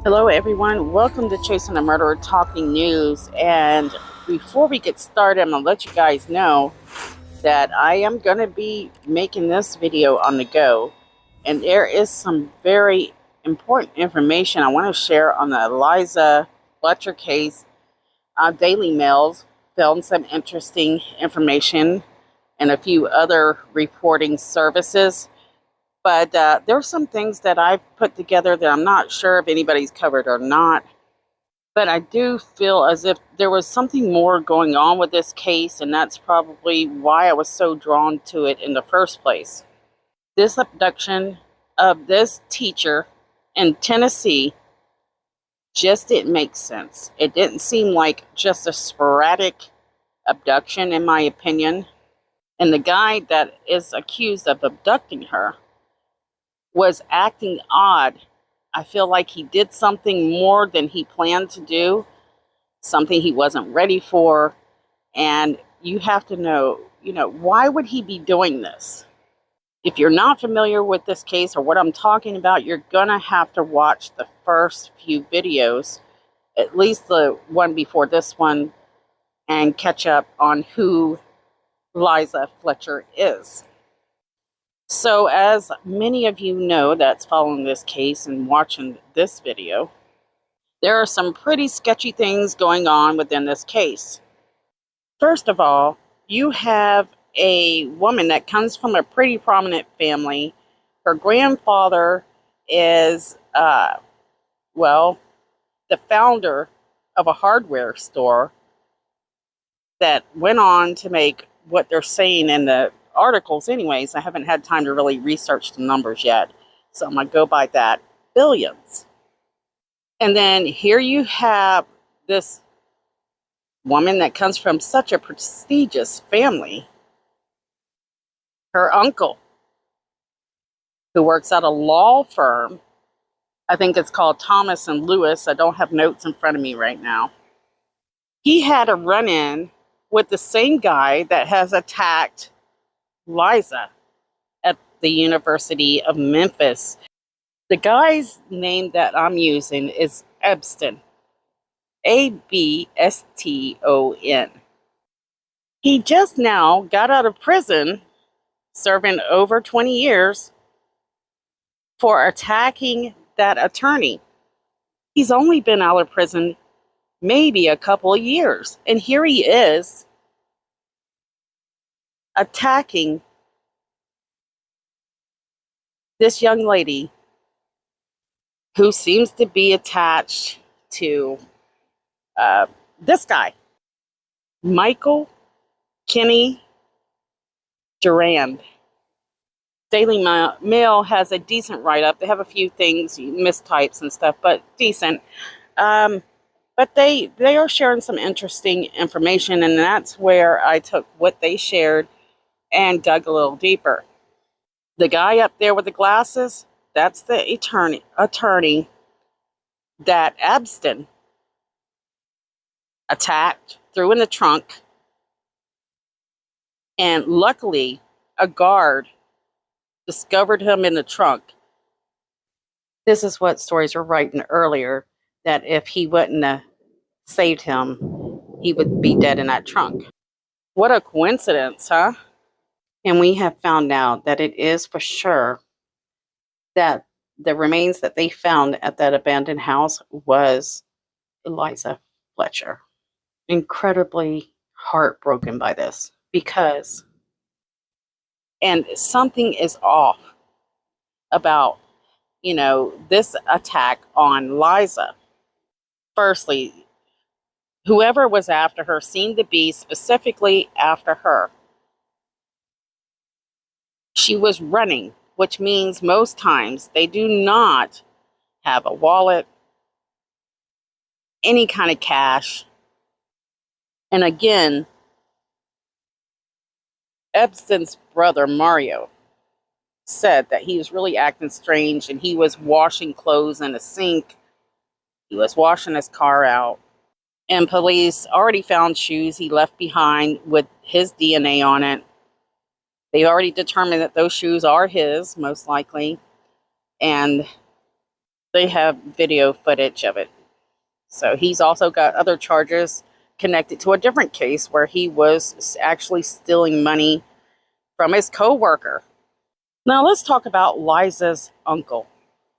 Hello, everyone. Welcome to Chasing a Murderer Talking News. And before we get started, I'm going to let you guys know that I am going to be making this video on the go. And there is some very important information I want to share on the Eliza Fletcher case. Daily Mails found some interesting information and a few other reporting services. But there's some things that I've put together that I'm not sure if anybody's covered or not. But I do feel as if there was something more going on with this case, and that's probably why I was so drawn to it in the first place. This abduction of this teacher in Tennessee just didn't make sense. It didn't seem like just a sporadic abduction, in my opinion. And the guy that is accused of abducting her was acting odd. I feel like he did something more than he planned to do, something he wasn't ready for. And you have to know, why would he be doing this? If you're not familiar with this case or what I'm talking about, you're going to have to watch the first few videos, at least the one before this one, and catch up on who Eliza Fletcher is. So, as many of you know that's following this case and watching this video, there are some pretty sketchy things going on within this case. First of all, you have a woman that comes from a pretty prominent family. Her grandfather is, the founder of a hardware store that went on to make what they're saying in the articles anyways. I haven't had time to really research the numbers yet, so I'm going to go by that. Billions. And then here you have this woman that comes from such a prestigious family. Her uncle, who works at a law firm, I think it's called Thomas and Lewis. I don't have notes in front of me right now. He had a run-in with the same guy that has attacked Liza at the University of Memphis. The guy's name that I'm using is Abston. Abston. He just now got out of prison, serving over 20 years, for attacking that attorney. He's only been out of prison maybe a couple of years, and here he is attacking this young lady who seems to be attached to this guy, Michael Kenny Durand. Daily Mail has a decent write-up. They have a few things, mistypes and stuff, but decent. But they are sharing some interesting information, and that's where I took what they shared and dug a little deeper. The guy up there with the glasses, that's the attorney that Abston attacked, threw in the trunk, and luckily a guard discovered him in the trunk. This is what stories were writing earlier, that if he wouldn't have saved him, he would be dead in that trunk. What a coincidence, huh? And we have found out that it is for sure that the remains that they found at that abandoned house was Eliza Fletcher. Incredibly heartbroken by this, because and something is off about this attack on Liza. Firstly, whoever was after her seemed to be specifically after her. She was running, which means most times they do not have a wallet, any kind of cash. And again, Epstein's brother, Mario, said that he was really acting strange, and he was washing clothes in a sink. He was washing his car out. And police already found shoes he left behind with his DNA on it. They already determined that those shoes are his, most likely. And They have video footage of it. So he's also got other charges connected to a different case where he was actually stealing money from his co-worker. Now let's talk about Liza's uncle.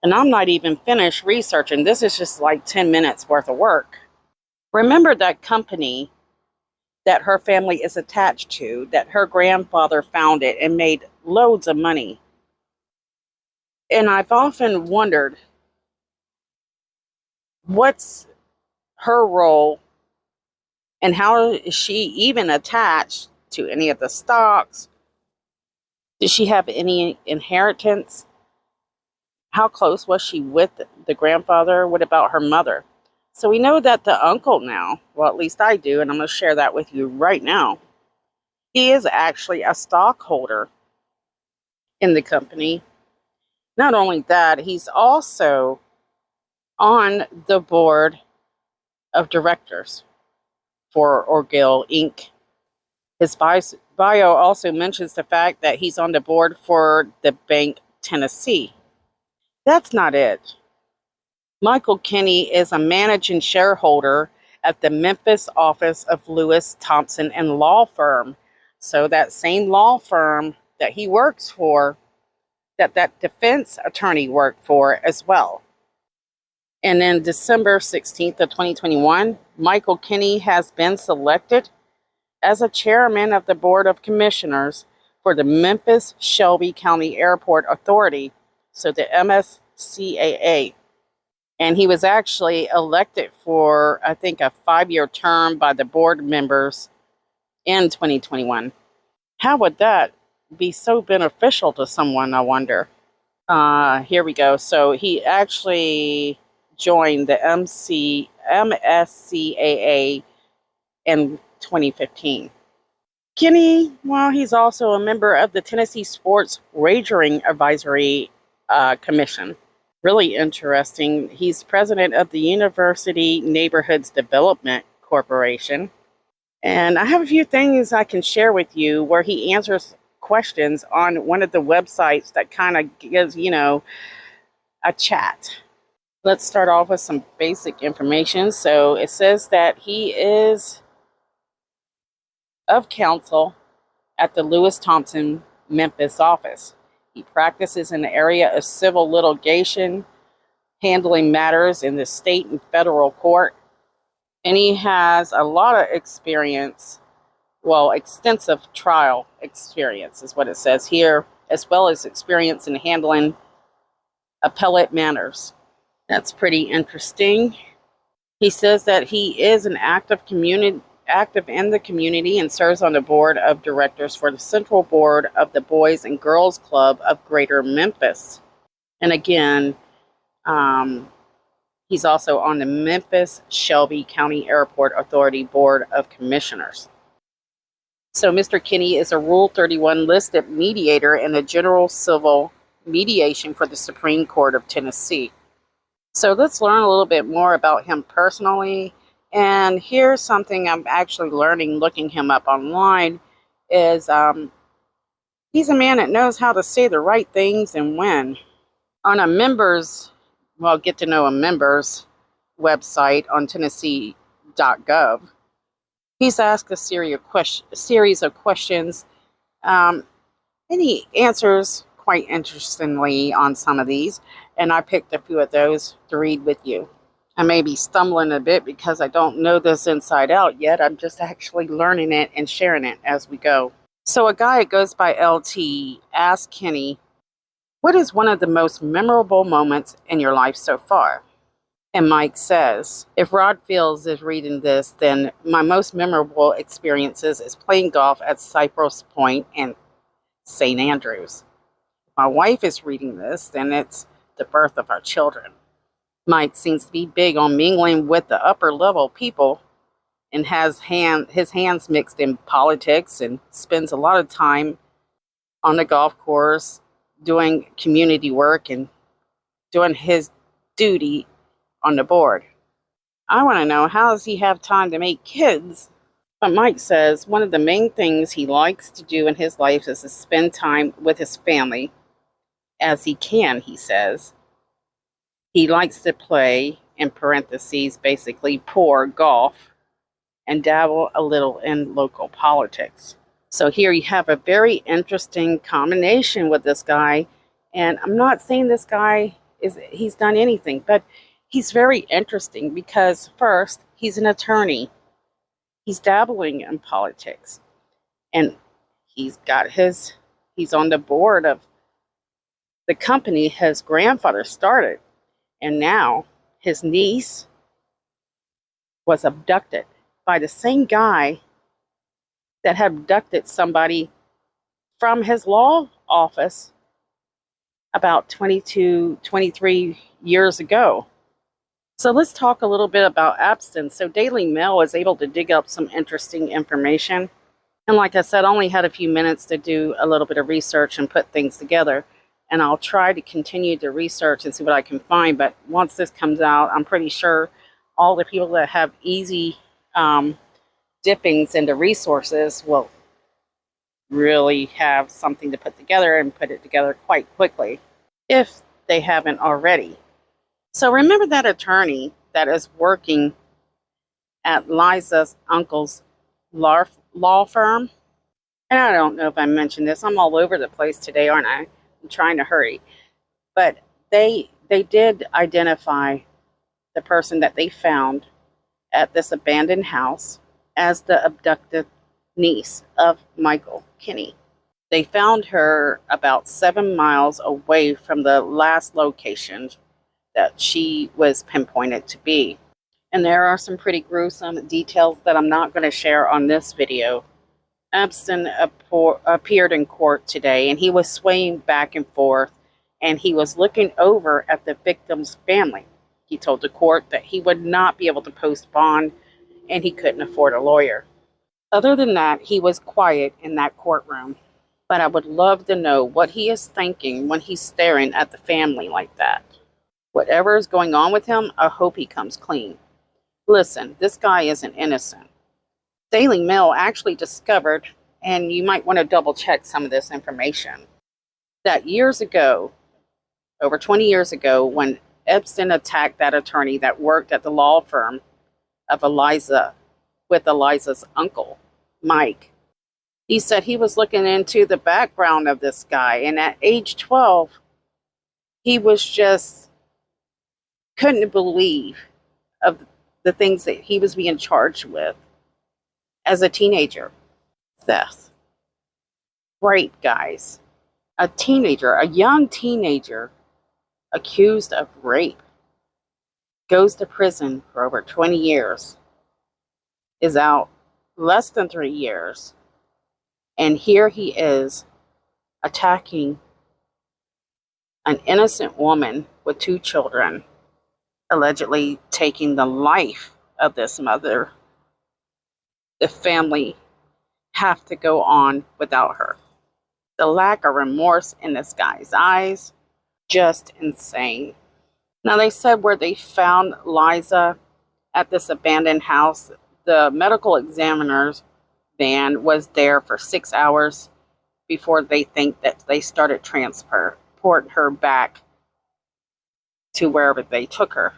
And I'm not even finished researching. This is just like 10 minutes worth of work. Remember that company that her family is attached to, that her grandfather founded and made loads of money. And I've often wondered, what's her role and how is she even attached to any of the stocks? Did she have any inheritance? How close was she with the grandfather? What about her mother? So we know that the uncle now, well, at least I do, and I'm going to share that with you right now. He is actually a stockholder in the company. Not only that, he's also on the board of directors for Orgill Inc. His bio also mentions the fact that he's on the board for the Bank Tennessee. That's not it. Michael Kinney is a managing shareholder at the Memphis office of Lewis, Thompson and Law Firm. So that same law firm that he works for, that defense attorney worked for as well. And then December 16th of 2021, Michael Kinney has been selected as a chairman of the Board of Commissioners for the Memphis Shelby County Airport Authority, so the MSCAA. And he was actually elected for, I think, a 5-year term by the board members in 2021. How would that be so beneficial to someone, I wonder? Here we go. So he actually joined the MSCAA in 2015. Kinney, well, he's also a member of the Tennessee Sports Wagering Advisory Commission. Really interesting. He's president of the University Neighborhoods Development Corporation. And I have a few things I can share with you where he answers questions on one of the websites that kind of gives, a chat. Let's start off with some basic information. So it says that he is of counsel at the Lewis Thompson Memphis office. He practices in the area of civil litigation, handling matters in the state and federal court. And he has a lot of experience, extensive trial experience is what it says here, as well as experience in handling appellate matters. That's pretty interesting. He says that he is an active in the community and serves on the board of directors for the Central Board of the Boys and Girls Club of Greater Memphis. And again, he's also on the Memphis Shelby County Airport Authority Board of Commissioners. So Mr. Kinney is a Rule 31 listed mediator in the General Civil Mediation for the Supreme Court of Tennessee. So let's learn a little bit more about him personally. And here's something I'm actually learning, looking him up online, is he's a man that knows how to say the right things and when. On a get to know a members website on Tennessee.gov, he's asked a series of questions, and he answers quite interestingly on some of these, and I picked a few of those to read with you. I may be stumbling a bit because I don't know this inside out yet. I'm just actually learning it and sharing it as we go. So a guy that goes by LT asked Kinney, what is one of the most memorable moments in your life so far? And Mike says, if Rod Fields is reading this, then my most memorable experiences is playing golf at Cypress Point and St. Andrews. If my wife is reading this, then it's the birth of our children. Mike seems to be big on mingling with the upper level people and has his hands mixed in politics and spends a lot of time on the golf course doing community work and doing his duty on the board. I want to know, how does he have time to make kids? But Mike says one of the main things he likes to do in his life is to spend time with his family as he can, he says. He likes to play, in parentheses, basically poor golf and dabble a little in local politics. So here you have a very interesting combination with this guy. And I'm not saying this guy he's done anything, but he's very interesting because first, he's an attorney. He's dabbling in politics. And he's on the board of the company his grandfather started. And now his niece was abducted by the same guy that had abducted somebody from his law office about 22, 23 years ago. So let's talk a little bit about Epstein. So Daily Mail was able to dig up some interesting information. And like I said, I only had a few minutes to do a little bit of research and put things together. And I'll try to continue to research and see what I can find. But once this comes out, I'm pretty sure all the people that have easy dippings into resources will really have something to put together and put it together quite quickly, if they haven't already. So remember that attorney that is working at Liza's uncle's law firm? And I don't know if I mentioned this. I'm all over the place today, aren't I? I'm trying to hurry. But they did identify the person that they found at this abandoned house as the abducted niece of Michael Kinney. They found her about 7 miles away from the last location that she was pinpointed to be. And there are some pretty gruesome details that I'm not going to share on this video. Epstein appeared in court today, and he was swaying back and forth, and he was looking over at the victim's family. He told the court that he would not be able to post bond, and he couldn't afford a lawyer. Other than that, he was quiet in that courtroom. But I would love to know what he is thinking when he's staring at the family like that. Whatever is going on with him, I hope he comes clean. Listen, this guy isn't innocent. Daily Mail actually discovered, and you might want to double check some of this information, that years ago, over 20 years ago, when Epstein attacked that attorney that worked at the law firm of Eliza, with Eliza's uncle, Mike, he said he was looking into the background of this guy, and at age 12, he was just couldn't believe of the things that he was being charged with as a teenager. Theft, rape, guys. A teenager, a young teenager accused of rape, goes to prison for over 20 years, is out less than 3 years, and here he is attacking an innocent woman with 2 children, allegedly taking the life of this mother. The family have to go on without her. The lack of remorse in this guy's eyes, just insane. Now, they said where they found Liza at this abandoned house, the medical examiner's van was there for 6 hours before they think that they started transporting her back to wherever they took her.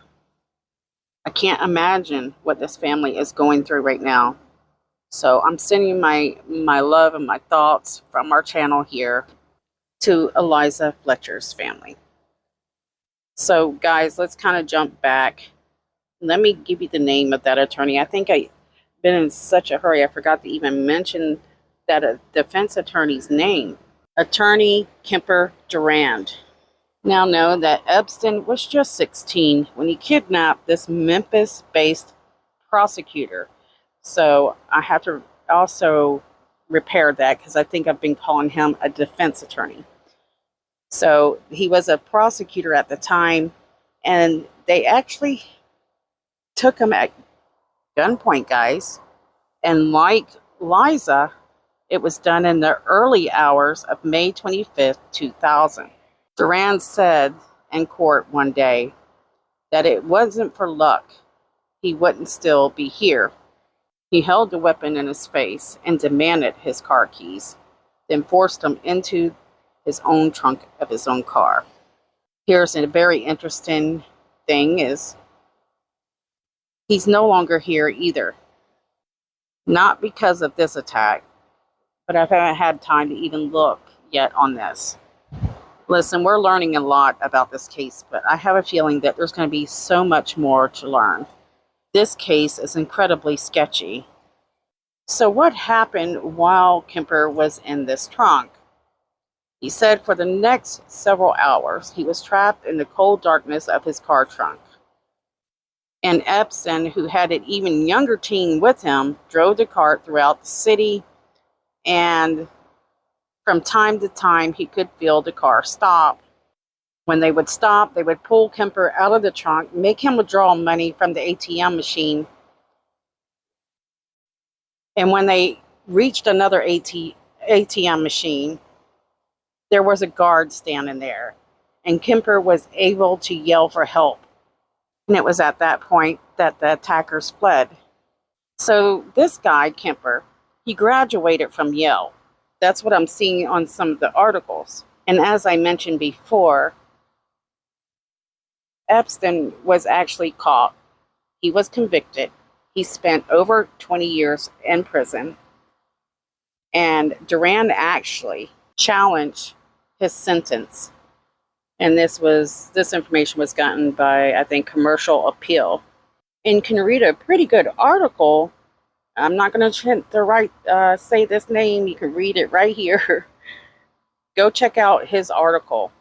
I can't imagine what this family is going through right now. So I'm sending my love and my thoughts from our channel here to Eliza Fletcher's family. So guys, let's kind of jump back. Let me give you the name of that attorney. I think I've been in such a hurry I forgot to even mention that defense attorney's name. Attorney Kemper Durand. Now know that Epstein was just 16 when he kidnapped this Memphis-based prosecutor. So I have to also repair that because I think I've been calling him a defense attorney. So he was a prosecutor at the time, and they actually took him at gunpoint, guys. And like Liza, it was done in the early hours of May 25th, 2000. Durand said in court one day that it wasn't for luck he wouldn't still be here. He held the weapon in his face and demanded his car keys, then forced him into his own trunk of his own car. Here's a very interesting thing is he's no longer here either. Not because of this attack, but I haven't had time to even look yet on this. Listen, we're learning a lot about this case, but I have a feeling that there's going to be so much more to learn. This case is incredibly sketchy. So what happened while Kemper was in this trunk? He said for the next several hours, he was trapped in the cold darkness of his car trunk. And Epstein, who had an even younger teen with him, drove the cart throughout the city, and from time to time, he could feel the car stop. When they would stop, they would pull Kemper out of the trunk, make him withdraw money from the ATM machine. And when they reached another ATM machine, there was a guard standing there, and Kemper was able to yell for help. And it was at that point that the attackers fled. So this guy, Kemper, he graduated from Yale. That's what I'm seeing on some of the articles. And as I mentioned before, Epstein was actually caught. He was convicted. He spent over 20 years in prison. And Duran actually challenged his sentence. And this information was gotten by, I think, Commercial Appeal. And you can read a pretty good article. I'm not going to say this name. You can read it right here. Go check out his article.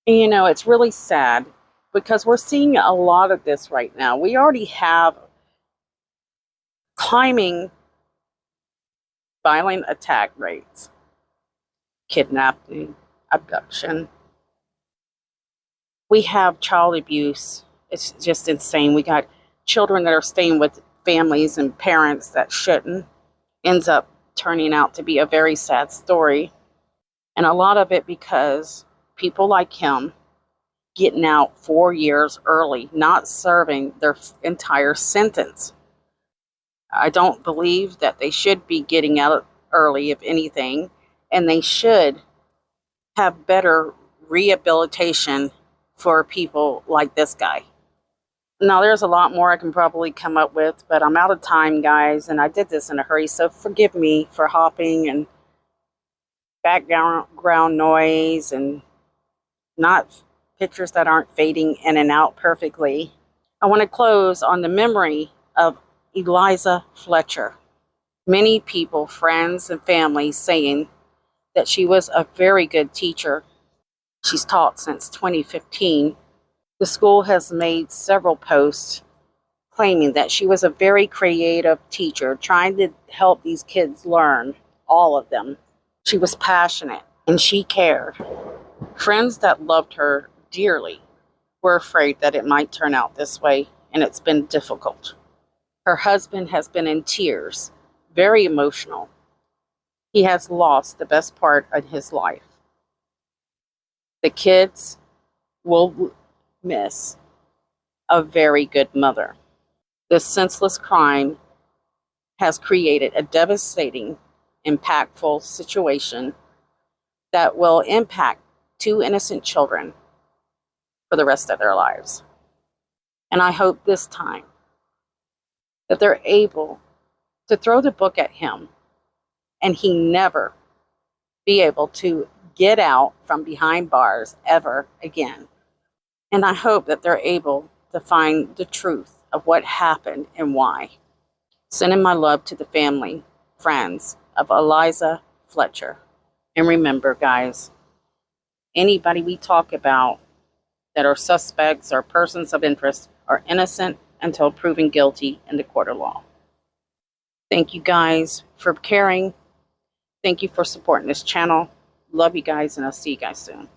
And you know, it's really sad because we're seeing a lot of this right now. We already have climbing violent attack rates, kidnapping, abduction. We have child abuse. It's just insane. We got children that are staying with families and parents that shouldn't. Ends up turning out to be a very sad story. And a lot of it because people like him getting out 4 years early, not serving their entire sentence. I don't believe that they should be getting out early, if anything, and they should have better rehabilitation for people like this guy. Now, there's a lot more I can probably come up with, but I'm out of time, guys, and I did this in a hurry, so forgive me for hopping and background noise and not pictures that aren't fading in and out perfectly. I want to close on the memory of Eliza Fletcher. Many people, friends and family, saying that she was a very good teacher. She's taught since 2015. The school has made several posts claiming that she was a very creative teacher, trying to help these kids learn, all of them. She was passionate and she cared. Friends that loved her dearly were afraid that it might turn out this way, and it's been difficult. Her husband has been in tears, very emotional. He has lost the best part of his life. The kids will miss a very good mother. This senseless crime has created a devastating, impactful situation that will impact 2 innocent children for the rest of their lives. And I hope this time that they're able to throw the book at him and he never be able to get out from behind bars ever again. And I hope that they're able to find the truth of what happened and why. Sending my love to the family, friends of Eliza Fletcher. And remember, guys, anybody we talk about that are suspects or persons of interest are innocent until proven guilty in the court of law. Thank you guys for caring. Thank you for supporting this channel. Love you guys, and I'll see you guys soon.